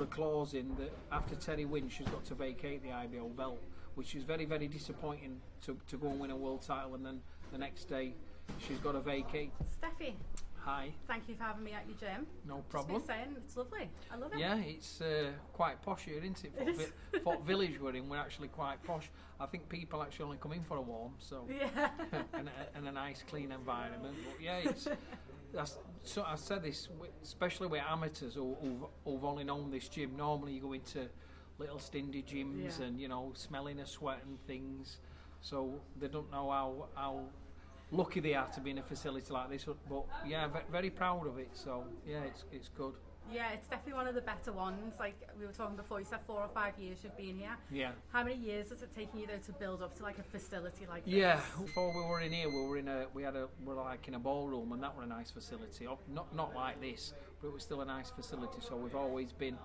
clause in that after Terri wins, she's got to vacate the IBO belt, which is very, very disappointing to go and win a world title and then the next day she's got to vacate. Stefy. Hi. Thank you for having me at your gym. No problem. Just been saying, it's lovely. I love it. Yeah, it's quite posh here, isn't it? Fort Village we're in, we're actually quite posh. I think people actually only come in for a warm, so yeah, and a nice clean environment. But yeah, so I said this, especially with amateurs who've only known this gym. Normally you go into little stindy gyms and, you know, smelling of sweat and things, so they don't know how lucky they are to be in a facility like this. But yeah, very proud of it. So yeah, it's good. Yeah, it's definitely one of the better ones. Like we were talking before, you said 4 or 5 years you've been here. Yeah. How many years has it taken you though to build up to like a facility like this? Yeah, before we were in here, we're like in a ballroom, and that was a nice facility. Not like this, but it was still a nice facility. So we've always been.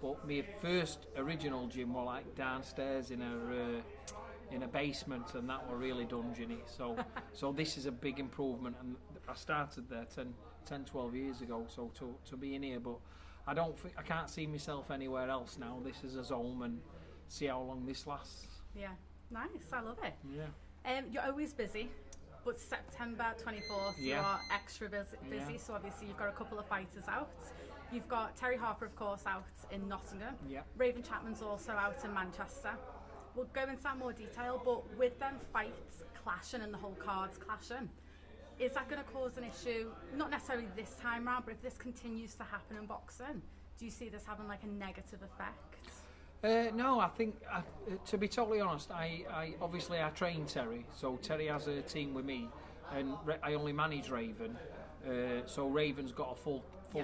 But my first original gym were like downstairs in a basement, and that were really dungeony. So this is a big improvement, and I started there 10, 12 years ago. So to be in here, but I can't see myself anywhere else now. This is a home, and see how long this lasts. Yeah, nice. I love it. Yeah. You're always busy, but September 24th you are extra busy. Yeah. So obviously you've got a couple of fighters out. You've got Terri Harper, of course, out in Nottingham. Yeah. Raven Chapman's also out in Manchester. We'll go into that more detail, but with them fights clashing and the whole cards clashing, is that going to cause an issue? Not necessarily this time round, but if this continues to happen in boxing, do you see this having like a negative effect? No, I think, to be totally honest, I obviously I train Terri, so Terri has a team with me, and I only manage Raven, so Raven's got a full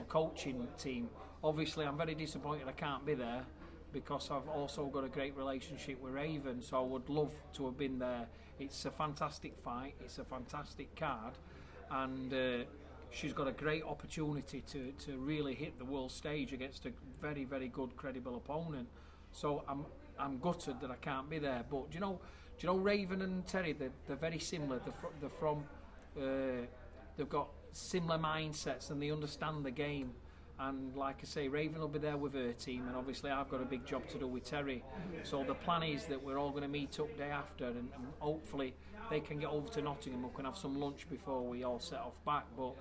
coaching team. Obviously, I'm very disappointed I can't be there, because I've also got a great relationship with Raven, so I would love to have been there. It's a fantastic fight, it's a fantastic card, and she's got a great opportunity to really hit the world stage against a very, very good, credible opponent. So I'm gutted that I can't be there. But do you know Raven and Terri, they're very similar. They've got similar mindsets, and they understand the game. And like I say, Raven will be there with her team, and obviously I've got a big job to do with Terri. So the plan is that we're all going to meet up day after, and hopefully they can get over to Nottingham. We can have some lunch before we all set off back. But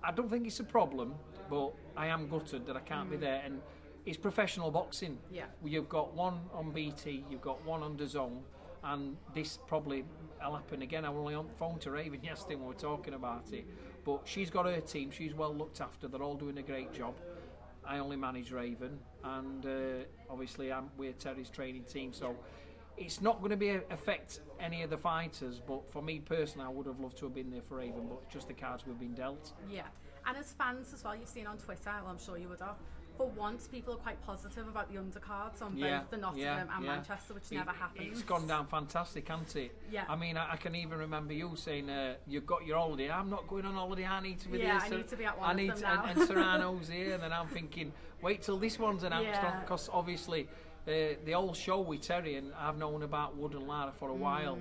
I don't think it's a problem, but I am gutted that I can't be there. And it's professional boxing. Yeah. You've got one on BT, you've got one on DAZN, and this probably will happen again. I was only on the phone to Raven yesterday when we were talking about it. But she's got her team, she's well looked after, they're all doing a great job. I only manage Raven, and obviously we're Terri's training team, so it's not going to affect any of the fighters, but for me personally, I would have loved to have been there for Raven, but just the cards we've been dealt. Yeah, and as fans as well, you've seen on Twitter, well, I'm sure you would have, for once people are quite positive about the undercards on both the Nottingham and Manchester, which never happens. It's gone down fantastic, hasn't it? Yeah. I mean, I can even remember you saying, you've got your holiday. I'm not going on holiday, I need to be there. I need to be at one of them now. And Serrano's here, and then I'm thinking, wait till this one's announced, because obviously the old show with Terri, and I've known about Wood and Lara for a while.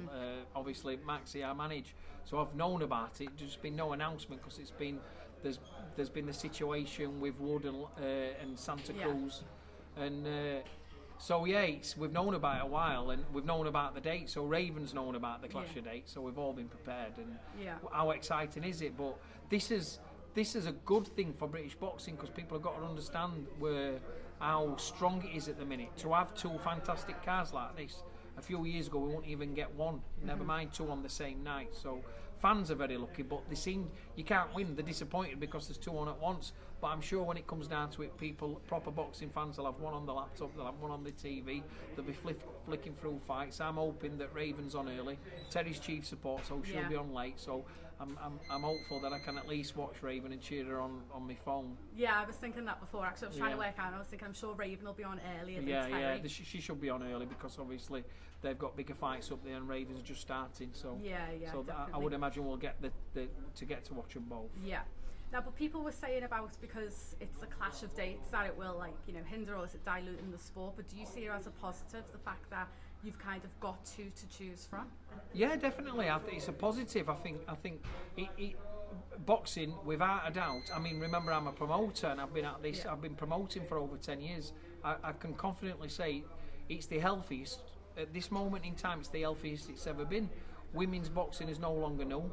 Obviously, Maxie I manage, so I've known about it. There's been no announcement because it's been there's been the situation with Wood and Santa Cruz, and so we've known about it a while, and we've known about the date. So Raven's known about the clash of dates, so we've all been prepared. And how exciting is it? But this is a good thing for British boxing, because people have got to understand how strong it is at the minute. To have two fantastic cars like this, a few years ago we won't even get one, never mind two on the same night. So fans are very lucky, but they seem you can't win. They're disappointed because there's two on at once. But I'm sure when it comes down to it, proper boxing fans will have one on the laptop, they'll have one on the TV, they'll be flicking through fights. I'm hoping that Raven's on early, Terri's chief support, so she'll be on late. So I'm hopeful that I can at least watch Raven and cheer her on my phone. Yeah, I was thinking that before actually. I was trying to work out, and I was thinking I'm sure Raven will be on earlier than Terri. Yeah, she should be on early, because obviously they've got bigger fights up there, and Raven's just starting. So so I would imagine we'll get to watch them both. Yeah. Now, but people were saying about, because it's a clash of dates, that it will hinder or is it diluting the sport. But do you see it as a positive, the fact that you've kind of got two to choose from? Yeah, definitely. I think it's a positive. I think boxing, without a doubt. I mean, remember, I'm a promoter, and I've been at this. I've been promoting for over 10 years. I can confidently say it's the healthiest at this moment in time. It's the healthiest it's ever been. Women's boxing is no longer new.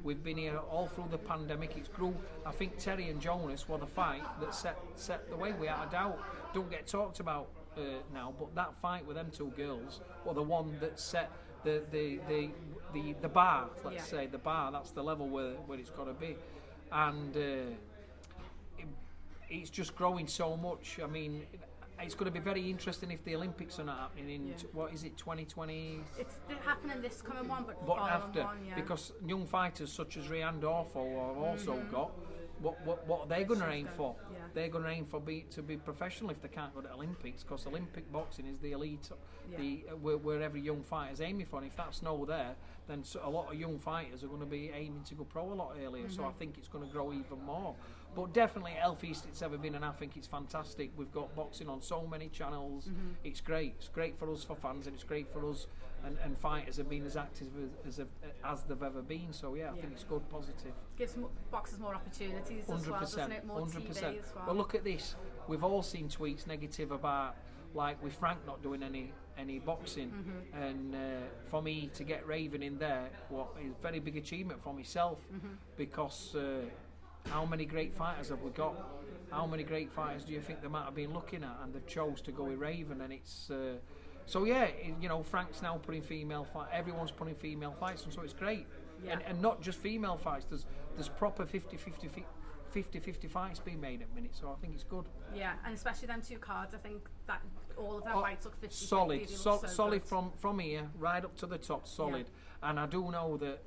We've been here all through the pandemic. It's grew. I think Terri and Jonas were the fight that set the way, without a doubt. Don't get talked about now, but that fight with them two girls were the one that set the bar. Let's say the bar. That's the level where it's got to be, and it's just growing so much. I mean, it's going to be very interesting if the Olympics are not happening in what is it, 2020? It's happening this coming one, but after one, because young fighters such as Rianne Dorfo have also got what are they going to aim for? Yeah. They're going to aim for to be professional if they can't go to Olympics, because Olympic boxing is the elite, where every young fighter's aiming for. And if that's no there, then a lot of young fighters are going to be aiming to go pro a lot earlier. So I think it's going to grow even more. But definitely healthiest it's ever been, and I think it's fantastic. We've got boxing on so many channels. It's great. It's great for us, for fans, and it's great for us. And fighters have been as active as they've ever been. So I think it's good, positive. Gives boxers more opportunities as well, doesn't it? More 100%. TV as well. Well, look at this. We've all seen tweets negative about, like with Frank not doing any boxing, and for me to get Raven in there, is a very big achievement for myself, because how many great fighters have we got? How many great fighters do you think they might have been looking at, and they've chose to go with Raven? And it's Frank's now putting female fight. Everyone's putting female fights, and so it's great. And not just female fights. There's proper 50-50 fights being made at the minute, so I think it's good. Yeah, and especially them two cards. I think that all of their fights look 50-50. Solid from here right up to the top, solid. And I do know that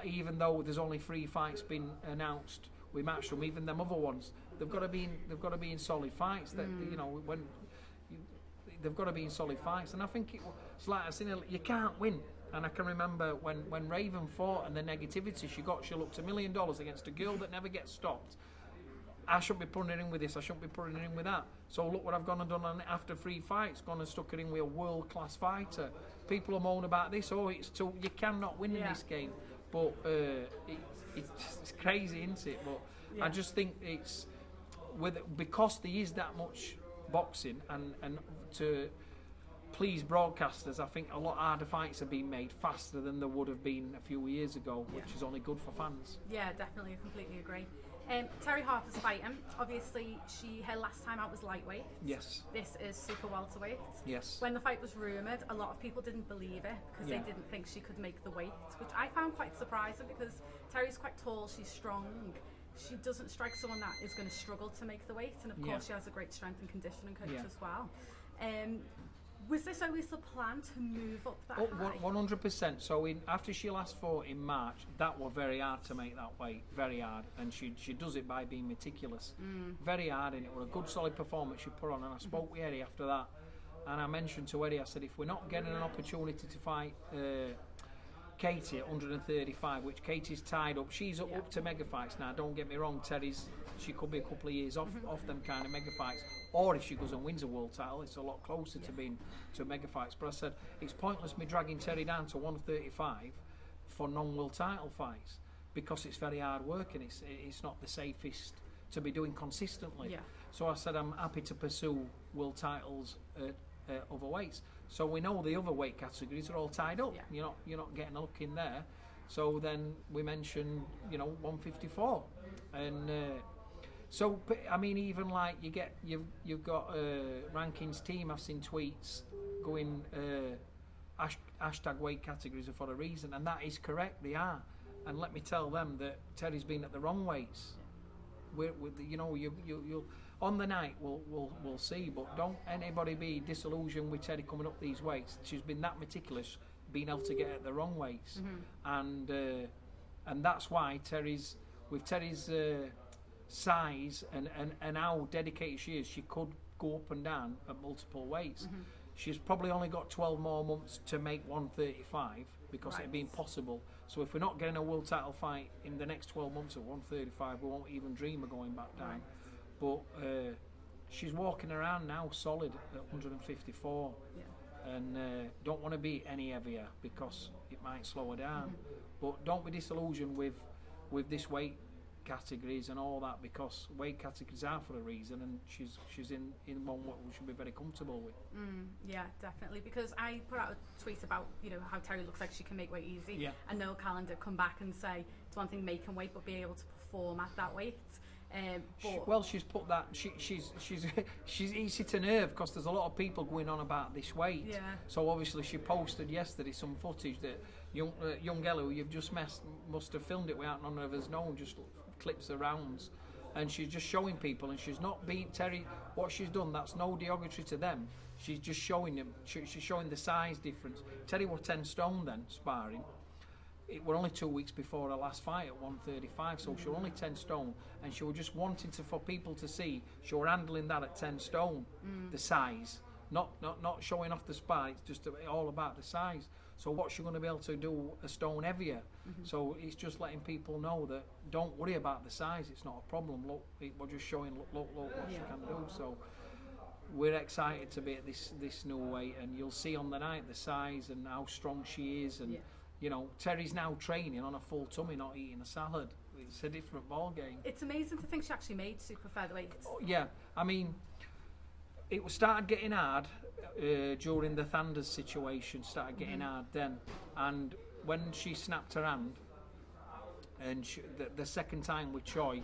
even though there's only 3 fights been announced with Matchroom, even them other ones, they've got to be in solid fights. That they've got to be in solid fights, and I think it's like I seen you can't win. And I can remember when Raven fought, and the negativity she looked $1 million against a girl that never gets stopped. I shouldn't be putting it in with this, I shouldn't be putting it in with that. So look what I've gone and done after 3 fights, gone and stuck it in with a world-class fighter. People are moaning about this, you cannot win in this game. But it's crazy, isn't it? But I just think it's, because there is that much boxing, and to please broadcasters, I think a lot harder fights are being made faster than there would have been a few years ago, which is only good for fans. Yeah, definitely, I completely agree. Terri Harper's fighting. Obviously, her last time out was lightweight. Yes. This is super welterweight. Yes. When the fight was rumoured, a lot of people didn't believe it because they didn't think she could make the weight, which I found quite surprising because Terri's quite tall, she's strong. She doesn't strike someone that is going to struggle to make the weight, and of course she has a great strength and conditioning coach as well. Was this always the plan to move up that high? 100%. So after she last fought in March, that was very hard to make that weight, very hard. And she does it by being meticulous. Very hard, and it was a good solid performance she put on. And I spoke with Eddie after that, and I mentioned to Eddie, I said, if we're not getting an opportunity to fight Katie at 135, which Katie's tied up, she's up to mega fights now, don't get me wrong, she could be a couple of years off them kind of mega fights. Or if she goes and wins a world title, it's a lot closer to being to mega fights. But I said it's pointless me dragging Terri down to 135 for non-world title fights, because it's very hard work and it's not the safest to be doing consistently. So I said I'm happy to pursue world titles at other weights. So we know the other weight categories are all tied up. You're not getting a look in there. So then we mentioned 154, and. So I mean, even like you've got Rankin's team. I've seen tweets going hashtag weight categories are for a reason, and that is correct. They are, and let me tell them that Terri's been at the wrong weights. You'll on the night we'll see, but don't anybody be disillusioned with Terri coming up these weights. She's been that meticulous, being able to get at the wrong weights, and that's why Terri's size and how dedicated she is, she could go up and down at multiple weights. She's probably only got 12 more months to make 135 because it'd be impossible. So if we're not getting a world title fight in the next 12 months at 135, we won't even dream of going back down. But she's walking around now solid at 154, and don't want to be any heavier because it might slow her down. But don't be disillusioned with this weight categories and all that, because weight categories are for a reason, and she's in one what we should be very comfortable with. Yeah, definitely, because I put out a tweet about, you know, how Terri looks like she can make weight easy, and Noel Calendar come back and say it's one thing making weight, but being able to perform at that weight. Well, she's put that. She's easy to nerve, because there's a lot of people going on about this weight. Yeah. So obviously she posted yesterday some footage that young Ella, who you've just must have filmed it without none of us knowing, just clips the rounds, and she's just showing people, and she's not being Terri. What she's done, that's no derogatory to them. She's just showing them. She's showing the size difference. Terri was 10 stone then sparring. It were only 2 weeks before her last fight at 135, so she was only 10 stone, and she was just wanting for people to see she was handling that at 10 stone, the size, not showing off the spar. It's just all about the size. So what's she going to be able to do a stone heavier? So it's just letting people know that don't worry about the size. It's not a problem. Look, we're just showing look what she can do. So we're excited to be at this new weight, and you'll see on the night the size and how strong she is, and. You know, Terri's now training on a full tummy, not eating a salad. It's a different ball game. It's amazing to think she actually made super featherweight. Oh, yeah, I mean, it started getting hard during the Thunders situation. Started getting hard then, and when she snapped her hand, and the second time with Choi,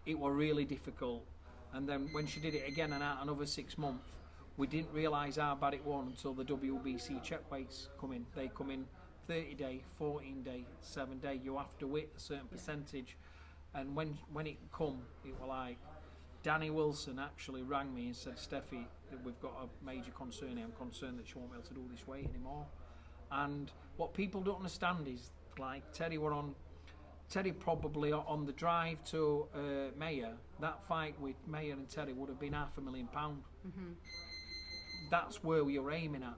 it was really difficult. And then when she did it again and out another 6 months, we didn't realise how bad it was until the WBC check weights come in. They come in 30 day, 14 day, 7 day. You have to weight a certain percentage, and when it come, it was like Danny Wilson actually rang me and said, Stefy, we've got a major concern here. I'm concerned that she won't be able to do this weight anymore. And what people don't understand is, like, Terri probably on the drive to Mayer, that fight with Mayer and Terri would have been £500,000. That's where we were aiming at.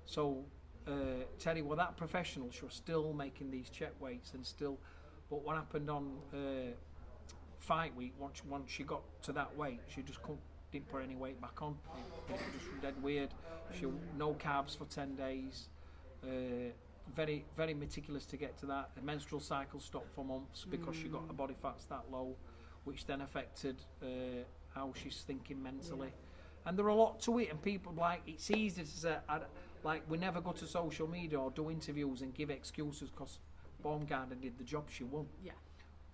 So Terri was that professional. She was still making these check weights and still, but what happened on fight week, once she got to that weight, she just didn't put any weight back on. It was just dead weird. She no carbs for 10 days. Very, very meticulous to get to that. The menstrual cycle stopped for months because she got her body fats that low, which then affected how she's thinking mentally. And there are a lot to it, and people, like, it's easy to say, like, we never go to social media or do interviews and give excuses because Baumgartner did the job, she won. Yeah.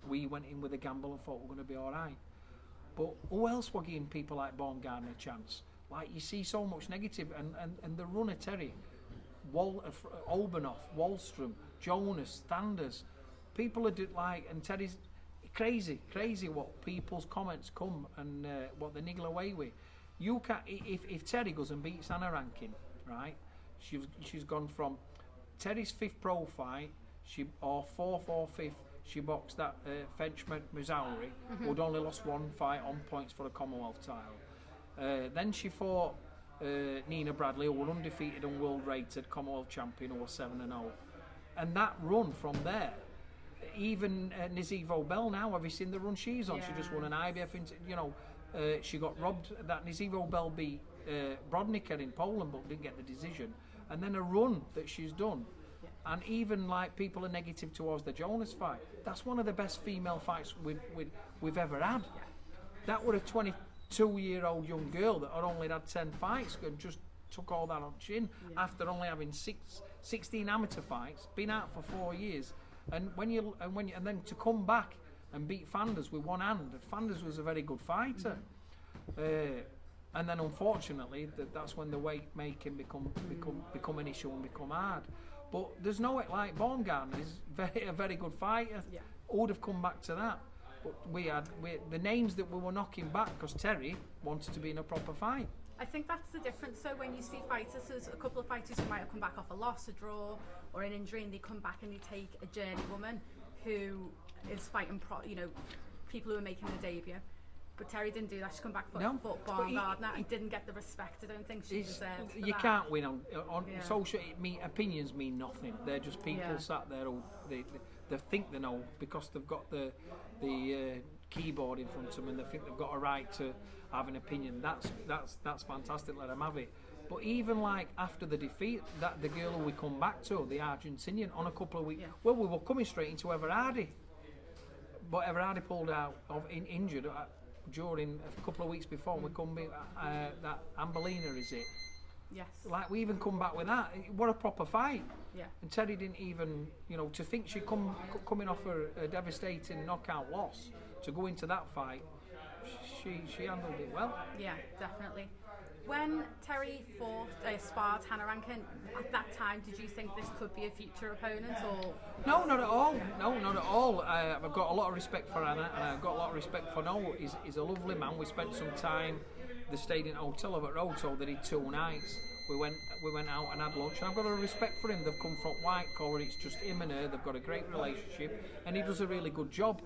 We went in with a gamble and thought we're going to be all right. But who else were giving people like Baumgartner a chance? Like, you see so much negative, and the runner Terri, Olbanoff, Wallstrom, Jonas, Thunders, people are like, and Terry's crazy what people's comments come and what they niggle away with. You can, if Terri goes and beats Hannah Rankin, right? She's gone from Terry's 5th pro fight, or 4th or 5th. She boxed that Frenchman Missouri, who'd only lost 1 fight on points for a Commonwealth title. Then she fought Nina Bradley, who was undefeated and world rated Commonwealth champion, who was 7-0. And that run from there, even Nazivo Bell now, have you seen the run she's on? Yeah. She just won an IBF, she got robbed. That Nazivo Bell beat Brodnicka in Poland, but didn't get the decision. And then a run that she's done. And even like people are negative towards the Jonas fight. That's one of the best female fights we've ever had. That was a 22-year-old young girl that had only had 10 fights and just took all that on chin after only having 16 amateur fights, been out for 4 years, and then to come back and beat Fanders with one hand. Fanders was a very good fighter. And then unfortunately that's when the weight making become an issue and become hard. But there's no, like, Baumgartner is a very good fighter. Who would have come back to that? But we had the names that we were knocking back because Terri wanted to be in a proper fight. I think that's the difference. So when you see fighters, there's a couple of fighters who might have come back off a loss, a draw, or an injury, and they come back and they take a journeywoman who is fighting people who are making their debut. But Terri didn't do that. She come back for Baumgartner and didn't get the respect I don't think she deserved. You can't win on social. Opinions mean nothing. They're just people sat there who they think they know because they've got the keyboard in front of them and they think they've got a right to have an opinion. That's fantastic. Let them have it. But even like after the defeat, that the girl who we come back to, the Argentinian, on a couple of weeks, well, we were coming straight into Everhardy. whatever Hardy pulled out of injured during a couple of weeks before, we come that Amberlina, is it? Yes. Like, we even come back with that. What a proper fight. Yeah. And Terri didn't even, to think she'd coming off a devastating knockout loss to go into that fight, she handled it well. Yeah, definitely. When Terri sparred Hannah Rankin, at that time, did you think this could be a future opponent, or? No, not at all. No, not at all. I've got a lot of respect for Hannah, and I've got a lot of respect for Noel. He's a lovely man. We spent some time. They stayed in a hotel over at Roto. They did 2 nights. We went out and had lunch, and I've got a respect for him. They've come from white collar. It's just him and her. They've got a great relationship, and he does a really good job.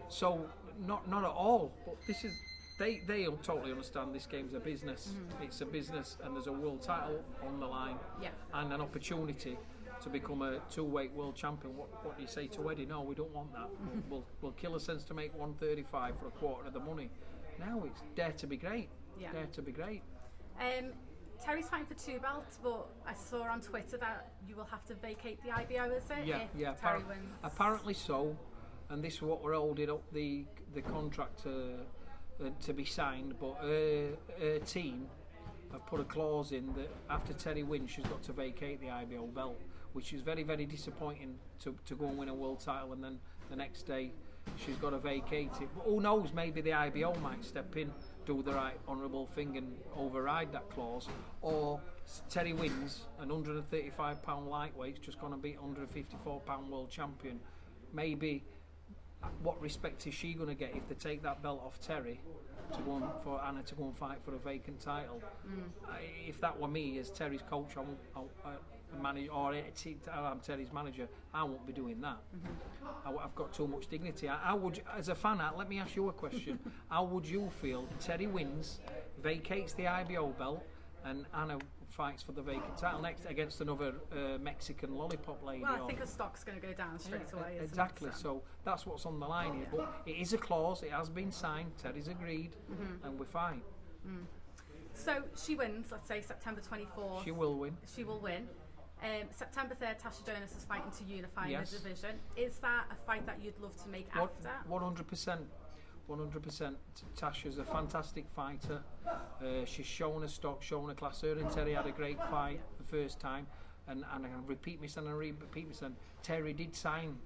So not at all. But this is. They totally understand this game's a business. It's a business, and there's a world title on the line, and an opportunity to become a 2-weight world champion. What do you say to Eddie? No, we don't want that. We'll kill a sense to make 135 for a quarter of the money. Now it's dare to be great. Yeah. Dare to be great. Terry's fighting for 2 belts, but I saw on Twitter that you will have to vacate the IBO, is it? Yeah. Terri wins. Apparently so, and this is what we're holding up the contract to be signed, but her team have put a clause in that after Terri wins, she's got to vacate the IBO belt, which is very, very disappointing to go and win a world title, and then the next day she's got to vacate it. But who knows, maybe the IBO might step in, do the right honourable thing and override that clause, or Terri wins and £135 lightweight's just going to beat £154 world champion. Maybe what respect is she going to get if they take that belt off Terri to go for Hannah to go and fight for a vacant title? If that were me as Terry's coach, I'm Terry's manager, I won't be doing that. I've got too much dignity. I would, as a fan, let me ask you a question. How would you feel Terri wins, vacates the IBO belt, and Hannah fights for the vacant title next against another Mexican lollipop lady? Well, I think the stock's going to go down straight away. Exactly. So that's what's on the line here. But it is a clause. It has been signed. Terry's agreed, and we're fine. So she wins. Let's say September 24th. She will win. She will win. September 3rd, Tasha Jonas is fighting to unify the division. Is that a fight that you'd love to make after? 100%. 100%. Tasha's a fantastic fighter. She's shown her stock, shown her class. Her and Terri had a great fight the first time, and I can repeat myself. Terri did sign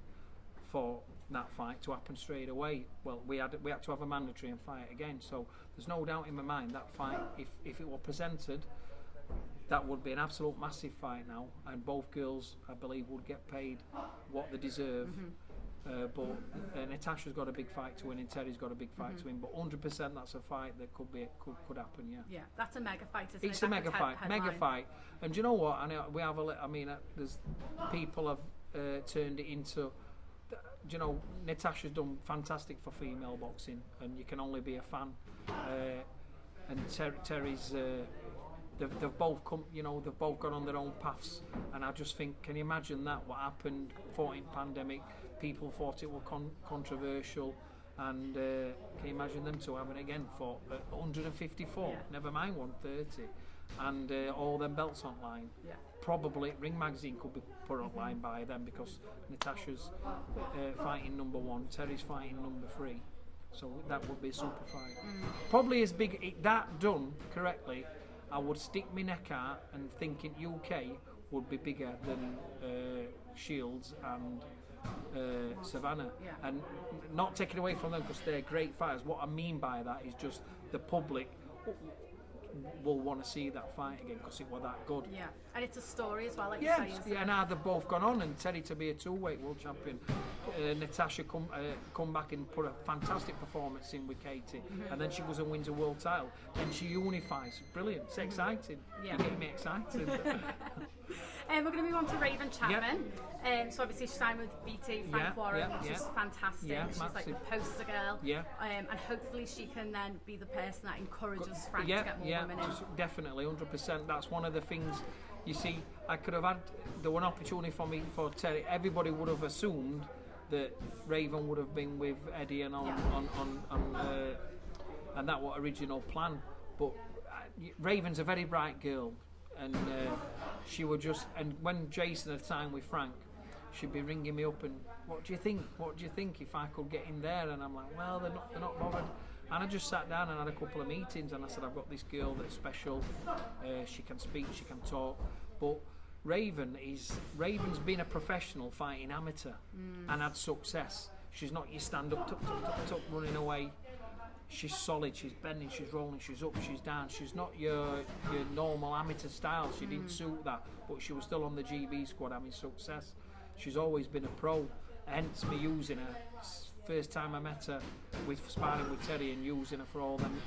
for that fight to happen straight away. Well, we had to have a mandatory and fight again. So there's no doubt in my mind that fight, if it were presented, that would be an absolute massive fight now, and both girls, I believe, would get paid what they deserve. But Natasha's got a big fight to win, and Terry's got a big fight to win. But 100%, that's a fight that could happen. Yeah. That's a mega fight, isn't it? It's a mega fight. And do you know what? We have there's people have turned it into. Do you know, Natasha's done fantastic for female boxing, and you can only be a fan. And Terry's. They've both come, they've both gone on their own paths, and I just think, can you imagine that? What happened? 14 pandemic, people thought it was controversial, and can you imagine them two having again for 154? Never mind 130, and all them belts online. Probably Ring Magazine could be put online by them, because Natasha's fighting number 1, Terry's fighting number 3, so that would be a super fight. Probably as big that done correctly. I would stick my neck out and thinking UK would be bigger than Shields and Savannah. And not taking away from them because they're great fighters. What I mean by that is just the public will want to see that fight again because it was that good. Yeah, and it's a story as well, like you say. And now they've both gone on, and Terri to be a 2-weight world champion. Natasha come back and put a fantastic performance in with Katie, and then she goes and wins a world title, and she unifies. Brilliant. It's exciting. You're getting me excited. We're going to move on to Raven Chapman. So obviously she signed with BT Frank Warren, which is fantastic. She's massive. Like the poster girl. And hopefully she can then be the person that encourages Frank to get more women in. Definitely, 100%. That's one of the things. You see, I could have had the one opportunity for Terri. Everybody would have assumed that Raven would have been with Eddie and and that was original plan. But Raven's a very bright girl, and she would just. And when Jason had signed with Frank, she'd be ringing me up and, what do you think? What do you think if I could get in there? And I'm like, well, they're not bothered. And I just sat down and had a couple of meetings, and I said, I've got this girl that's special. She can speak, she can talk, but Raven's been a professional fighting amateur and had success. She's not your stand up, tuck, running away. She's solid, she's bending, she's rolling, she's up, she's down. She's not your normal amateur style. She didn't suit that, but she was still on the GB squad having success. She's always been a pro, hence me using her. First time I met her with sparring with Terri and using her for all them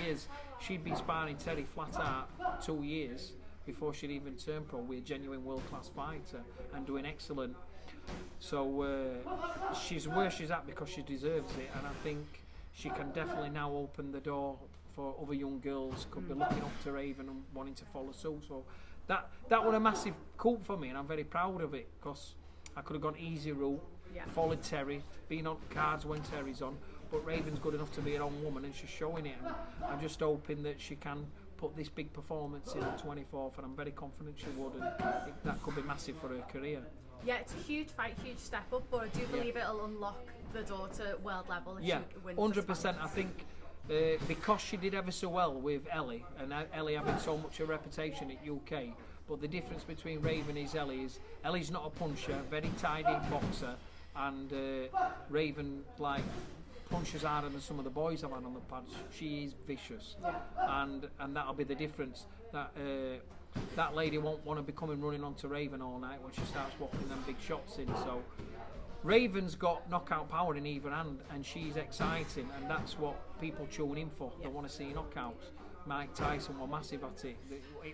years. She'd been sparring Terri flat out 2 years before she'd even turned pro. We're a genuine world-class fighter and doing excellent. So she's where she's at because she deserves it, and I think she can definitely now open the door for other young girls. Could be looking up to Raven and wanting to follow suit. So that was a massive coup for me, and I'm very proud of it because I could have gone easy route, followed Terri, been on cards when Terri's on, but Raven's good enough to be her own woman, and she's showing it. And I'm just hoping that she can put this big performance in on 24th, and I'm very confident she would, and that could be massive for her career. Yeah, it's a huge fight, huge step up, but I do believe it'll unlock the door to world level if she wins. 100%. I think because she did ever so well with Ellie, and Ellie having so much a reputation at UK, but the difference between Raven is Ellie's not a puncher, very tidy boxer, and Raven punches harder than some of the boys I've had on the pads. She is vicious, and that'll be the difference. That lady won't want to be coming running onto Raven all night when she starts whacking them big shots in. So Raven's got knockout power in either hand, and she's exciting, and that's what people tune in for. They want to see knockouts. Mike Tyson were massive at it.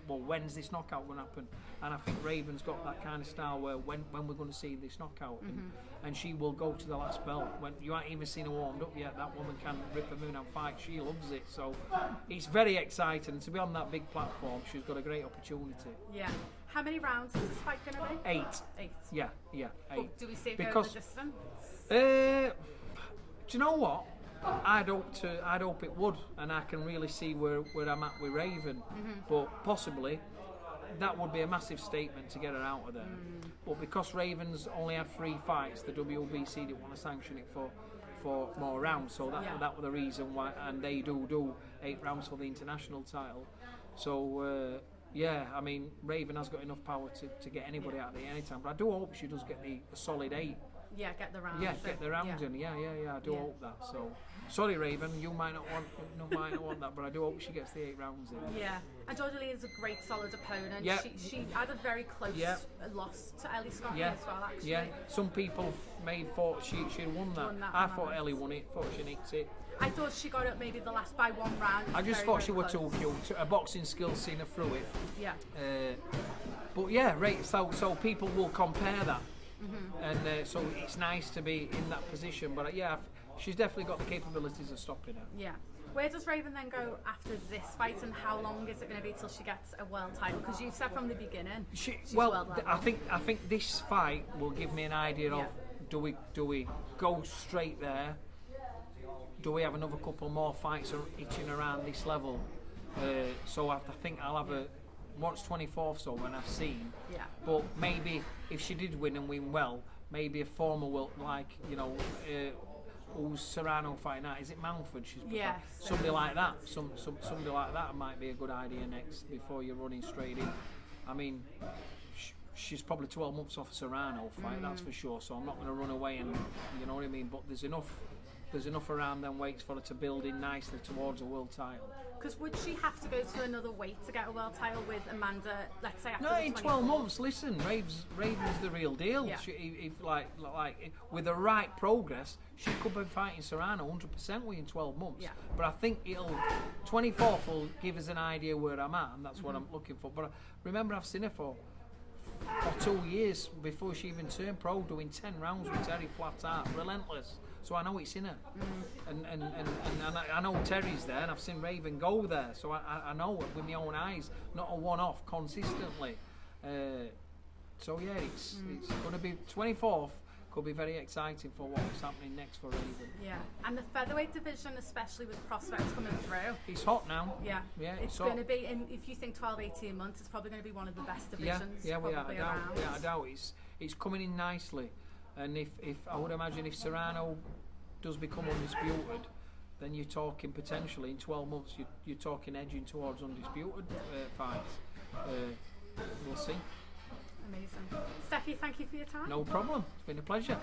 Well, when's this knockout going to happen? And I think Raven's got that kind of style where when we're going to see this knockout, and she will go to the last bell. When you ain't even seen her warmed up yet, that woman can rip a moon and fight. She loves it. So it's very exciting. To be on that big platform, she's got a great opportunity. Yeah. How many rounds is this fight going to be? 8. Yeah, 8. But do we see it go the distance? Do you know what? I'd hope it would, and I can really see where I'm at with Raven. But possibly that would be a massive statement to get her out of there. But because Raven's only had 3 fights, the WBC didn't want to sanction it for more rounds, so that was the reason why. And they do 8 rounds for the international title. So I mean, Raven has got enough power to get anybody out there anytime. But I do hope she does get a solid 8. Yeah, get the rounds. Yeah, get the rounds in. Yeah. I do hope that. So, sorry, Raven, you might not want that, but I do hope she gets the 8 rounds in. Yeah, and Jorgelina is a great, solid opponent. Yeah. She had a very close loss to Ellie Scott as well, actually. Yeah, some people may have thought she'd won that. I thought Ellie won it. Thought she nicked it. I thought she got it maybe the last by 1 round. I just thought she was too cute. Her boxing skills seen her through it. Yeah. But yeah, right. So people will compare that. And so it's nice to be in that position, but she's definitely got the capabilities of stopping her. Yeah. Where does Raven then go after this fight, and how long is it going to be till she gets a world title? Because you said from the beginning she's world level. I think this fight will give me an idea of do we go straight there? Do we have another couple more fights itching around this level? So I think I'll have once 24th, so when I've seen. Yeah. But maybe if she did win and win well, maybe a former will who's Serrano fighting out? Is it Mountford? Somebody like that. Somebody like that might be a good idea next before you're running straight in. I mean, she's probably 12 months off a Serrano fight, that's for sure. So I'm not going to run away, and you know what I mean. But there's enough around them weights for her to build in nicely towards a world title. Because would she have to go to another weight to get a world title with Amanda, let's say after No, in 12 months, listen, Raven's the real deal. Yeah. If with the right progress, she could be fighting Serrano 100% within 12 months. Yeah. But I think 24th will give us an idea where I'm at, and that's what I'm looking for. But remember, I've seen her for 2 years before she even turned pro, doing 10 rounds with Terri flat out, relentless. So I know it's in her, and I know Terri's there, and I've seen Raven go there. So I know it with my own eyes, not a one-off, consistently. So yeah, it's going to be 24th. Could be very exciting for what's happening next for Raven. Yeah, and the featherweight division, especially with prospects coming through. It's hot now. Yeah, it's going to be. And if you think 12, 18 months, it's probably going to be one of the best divisions. I doubt it's coming in nicely. And if I would imagine if Serrano does become undisputed, then you're talking potentially in 12 months you're talking edging towards undisputed fights. We'll see. Amazing. Stefy, thank you for your time. No problem. It's been a pleasure.